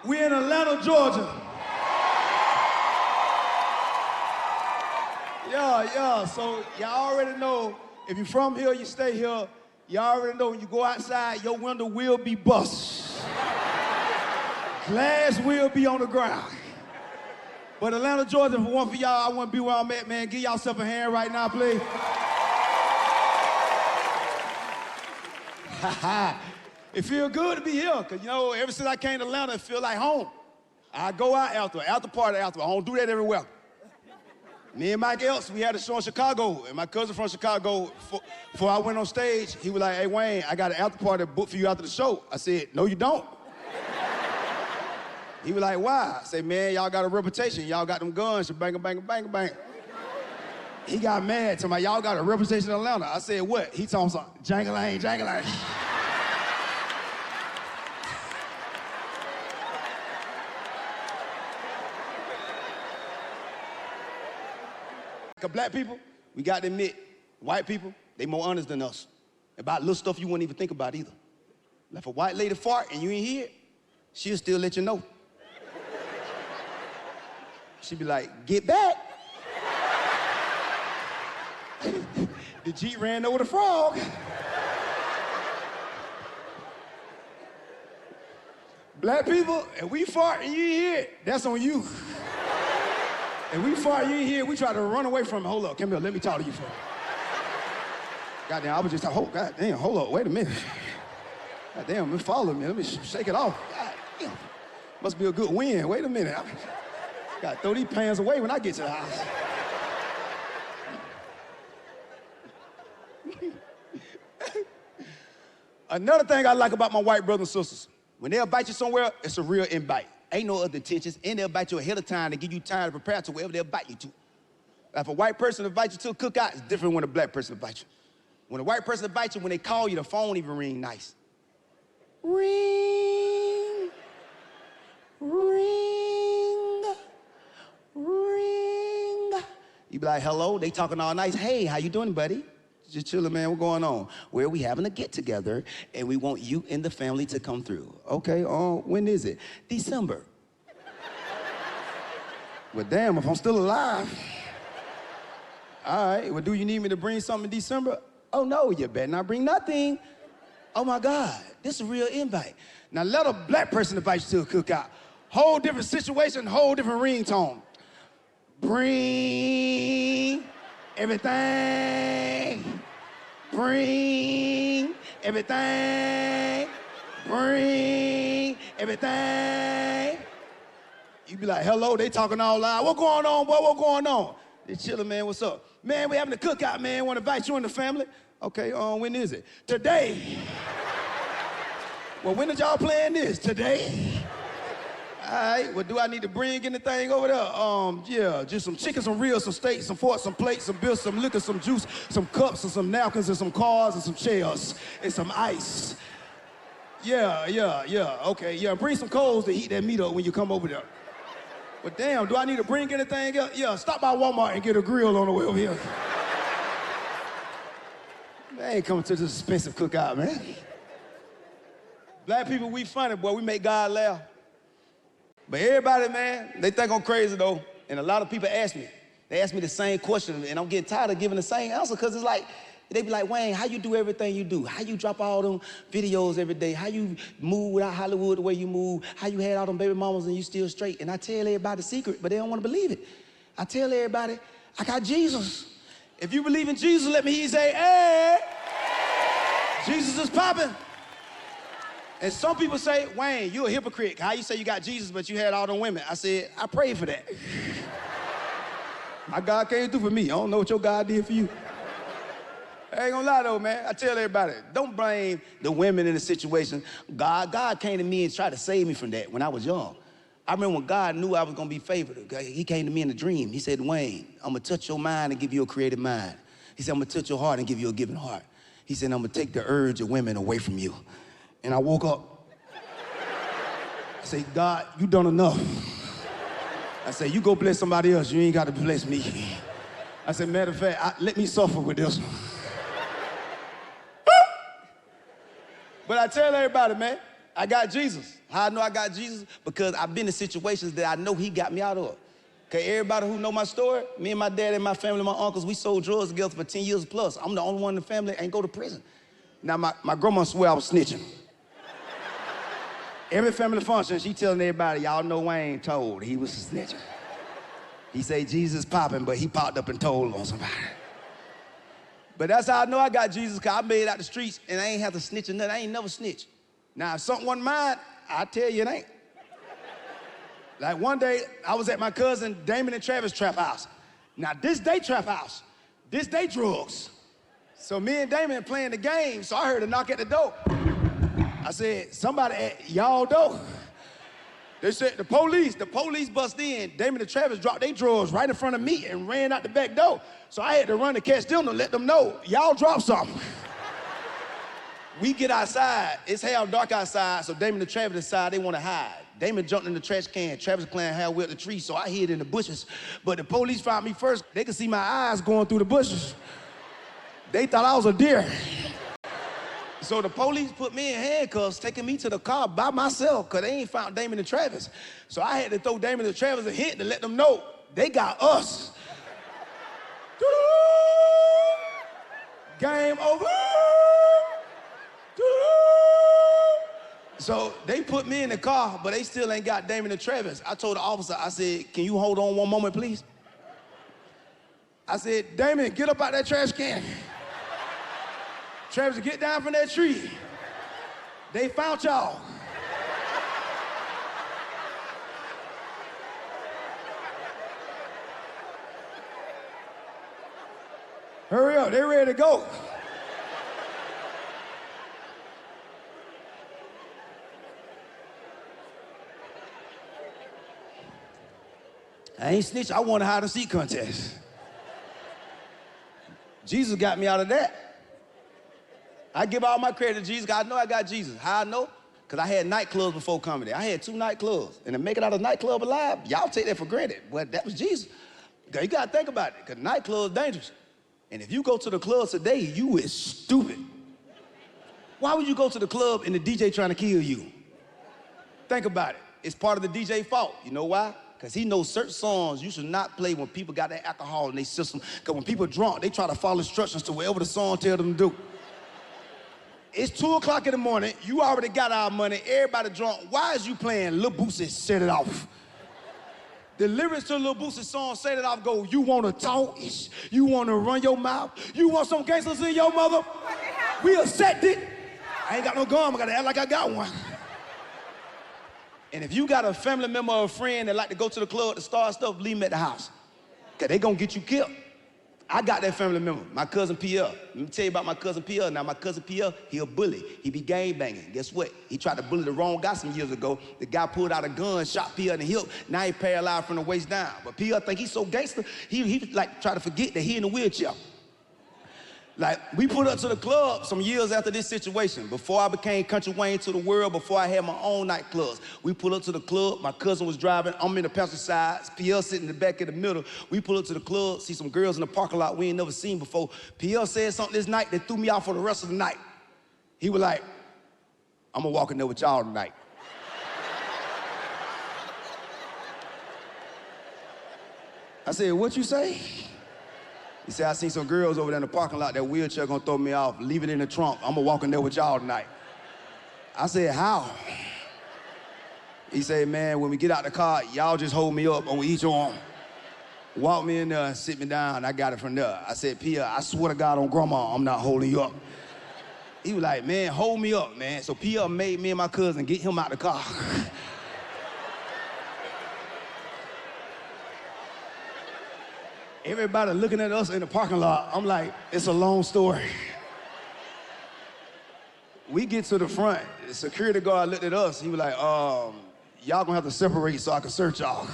We in Atlanta, Georgia. Yeah, so y'all already know, if you're from here, you stay here, y'all already know when you go outside, your window will be bust. Glass will be on the ground. But Atlanta, Georgia, for one for y'all, I want to be where I'm at, man. Give yourself a hand right now, please. It feel good to be here, because, you know, ever since I came to Atlanta, it feel like home. I go out after party after. I don't do that everywhere. Me and Mike Else, we had a show in Chicago, and my cousin from Chicago, before I went on stage, he was like, hey, Wayne, I got an after party booked for you after the show. I said, no, you don't. He was like, why? I said, man, y'all got a reputation. Y'all got them guns, bang, bang, bang, bang. He got mad, talking about, y'all got a reputation in Atlanta. I said, what? He told me something, jangalang, jangalang. Black people, we got to admit, white people, they more honest than us. About little stuff you wouldn't even think about either. Like if a white lady fart and you ain't hear it, she'll still let you know. She'd be like, get back. The Jeep ran over the frog. Black people, if we fart and you ain't hear it, that's on you. And we fart, you ain't here, we try to run away from it. Hold up, come here, let me talk to you for a minute. Goddamn, I was just like, goddamn, hold up, wait a minute. Goddamn, it followed me, let me shake it off. Goddamn, must be a good wind, wait a minute. I gotta throw these pants away when I get to the house. Another thing I like about my white brothers and sisters, when they invite you somewhere, it's a real invite. Ain't no other intentions, and they'll invite you ahead of time to give you time to prepare to wherever they'll invite you to. Like if a white person invites you to a cookout, it's different when a black person invites you. When a white person invites you, when they call you, the phone even ring nice. Ring, ring, ring. You be like, hello, they talking all nice. Hey, how you doing, buddy? Just chilling, man, what going on? Well, we having a get together, and we want you and the family to come through. Okay, when is it? December. Well, damn, if I'm still alive. All right, well, do you need me to bring something in December? Oh, no, you better not bring nothing. Oh, my God, this is a real invite. Now, let a black person invite you to a cookout. Whole different situation, whole different ringtone. Bring everything. Bring everything. Bring everything. You be like, hello, they talking all loud. What going on, boy, what going on? They chilling, man, what's up? Man, we having a cookout, man, want to invite you and the family. Okay, when is it? Today. Well, when did y'all plan this? Today? All right, well, do I need to bring anything over there? Yeah, just some chicken, some ribs, some steak, some forks, some plates, some bills, some liquor, some juice, some cups, and some napkins, and some cars, and some chairs, and some ice. Yeah, okay, yeah, bring some coals to heat that meat up when you come over there. But damn, do I need to bring anything else? Yeah, stop by Walmart and get a grill on the way over here. I ain't coming to this expensive cookout, man. Black people, we funny, boy, we make God laugh. But everybody, man, they think I'm crazy, though. And a lot of people ask me. They ask me the same question, and I'm getting tired of giving the same answer, because it's like, they be like, Wayne, how you do everything you do? How you drop all them videos every day? How you move without Hollywood the way you move? How you had all them baby mamas and you still straight? And I tell everybody the secret, but they don't want to believe it. I tell everybody, I got Jesus. If you believe in Jesus, let me hear you say, hey, Jesus is popping. And some people say, Wayne, you a hypocrite. How you say you got Jesus, but you had all them women? I said, I prayed for that. My God came through for me. I don't know what your God did for you. I ain't gonna lie though, man. I tell everybody, don't blame the women in the situation. God came to me and tried to save me from that when I was young. I remember when God knew I was gonna be favored. He came to me in a dream. He said, Wayne, I'm gonna touch your mind and give you a creative mind. He said, I'm gonna touch your heart and give you a giving heart. He said, I'm gonna take the urge of women away from you. And I woke up. I said, God, you done enough. I said, you go bless somebody else. You ain't got to bless me. I said, matter of fact, let me suffer with this one. But I tell everybody, man, I got Jesus. How I know I got Jesus? Because I've been in situations that I know he got me out of. Okay, everybody who know my story, me and my dad and my family, my uncles, we sold drugs together for 10 years plus. I'm the only one in the family that ain't go to prison. Now, my grandma swear I was snitching. Every family function, she telling everybody, y'all know Wayne told he was snitching. He say Jesus popping, but he popped up and told on somebody. But that's how I know I got Jesus, because I made it out the streets and I ain't have to snitch or nothing. I ain't never snitch. Now, if something wasn't mine, I tell you it ain't. Like one day, I was at my cousin Damon and Travis' trap house. Now, this day trap house, this day drugs. So me and Damon playing the game, so I heard a knock at the door. I said, somebody at y'all door. They said, the police bust in. Damon and Travis dropped their drawers right in front of me and ran out the back door. So I had to run to catch them to let them know, y'all dropped something. We get outside, it's hell dark outside, so Damon and Travis decide they want to hide. Damon jumped in the trash can, Travis playing hell with the tree, so I hid in the bushes. But the police found me first. They could see my eyes going through the bushes. They thought I was a deer. So the police put me in handcuffs, taking me to the car by myself, because they ain't found Damon and Travis. So I had to throw Damon and Travis a hint to let them know they got us. Game over. So they put me in the car, but they still ain't got Damon and Travis. I told the officer, I said, can you hold on one moment, please? I said, Damon, get up out that trash can. Travis, get down from that tree. They found y'all. Hurry up, they ready to go. I ain't snitch, I won a hide-and-seek contest. Jesus got me out of that. I give all my credit to Jesus, because I know I got Jesus. How I know? Because I had nightclubs before comedy. I had 2 nightclubs. And to make it out of nightclub alive, y'all take that for granted. But that was Jesus. Because you got to think about it, because nightclub's dangerous. And if you go to the club today, you is stupid. Why would you go to the club and the DJ trying to kill you? Think about it. It's part of the DJ fault. You know why? Because he knows certain songs you should not play when people got that alcohol in their system. Because when people drunk, they try to follow instructions to whatever the song tell them to do. It's 2 o'clock in the morning, you already got our money, everybody drunk. Why is you playing Lil Boosie Set It Off? The lyrics to Lil Boosie's song Set It Off go, you wanna talk, you wanna run your mouth, you want some gangsters in your mother? We accepted. I ain't got no gun, I gotta act like I got one. And if you got a family member or a friend that like to go to the club to start stuff, leave them at the house. Because they gonna get you killed. I got that family member, my cousin Pierre. Let me tell you about my cousin Pierre. Now, my cousin Pierre, he a bully. He be gang banging. Guess what? He tried to bully the wrong guy some years ago. The guy pulled out a gun, shot Pierre in the hip. Now he paralyzed from the waist down. But Pierre think he's so gangster, he like try to forget that he in a wheelchair. Like, we put up to the club some years after this situation. Before I became Kountry Wayne to the world, before I had my own nightclubs. We pull up to the club, my cousin was driving, I'm in the passenger side, Pierre sitting in the back in the middle. We pull up to the club, see some girls in the parking lot we ain't never seen before. Pierre said something this night that threw me out for the rest of the night. He was like, I'm gonna walk in there with y'all tonight. I said, what you say? He said, I seen some girls over there in the parking lot, that wheelchair gonna throw me off, leave it in the trunk. I'm gonna walk in there with y'all tonight. I said, how? He said, man, when we get out the car, y'all just hold me up on each arm. Walk me in there, sit me down, I got it from there. I said, Pierre, I swear to God on grandma, I'm not holding you up. He was like, man, hold me up, man. So Pierre made me and my cousin get him out the car. Everybody looking at us in the parking lot. I'm like, it's a long story. We get to the front. The security guard looked at us. He was like, y'all gonna have to separate so I can search y'all.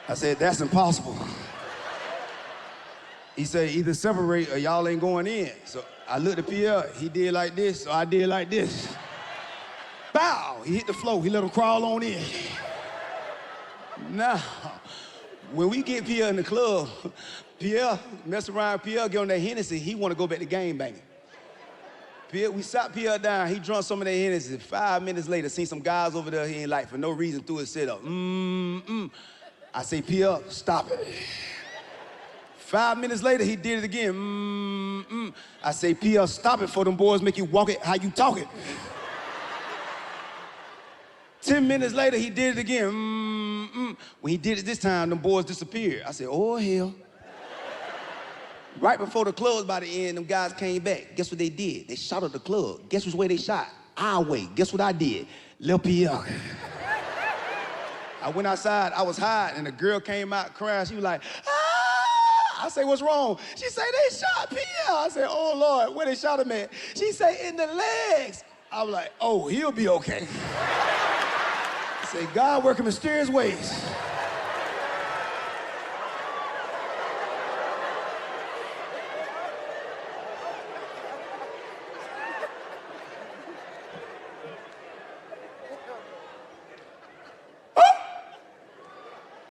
I said, that's impossible. He said, either separate or y'all ain't going in. So I looked at Pierre. He did like this, so I did like this. Bow! He hit the floor. He let him crawl on in. Now, when we get Pierre in the club, Pierre, mess around, Pierre get on that Hennessy, he want to go back to game banging. We sat Pierre down. He drunk some of their Hennessy. 5 minutes later, seen some guys over there he ain't like for no reason threw his sit up. I say, Pierre, stop it. 5 minutes later, he did it again. I say, Pierre, stop it for them boys make you walk it how you talk it. 10 minutes later, he did it again. When he did it this time, them boys disappeared. I said, oh, hell. Right before the club was about to end, them guys came back. Guess what they did? They shot at the club. Guess which way they shot? Our way. Guess what I did? Lil Pierre. I went outside, I was hiding, and the girl came out crying. She was like, ah! I say, what's wrong? She say, they shot Pierre. I said, oh, Lord, where they shot him at? She say, in the legs. I was like, oh, he'll be okay. I say, God working mysterious ways.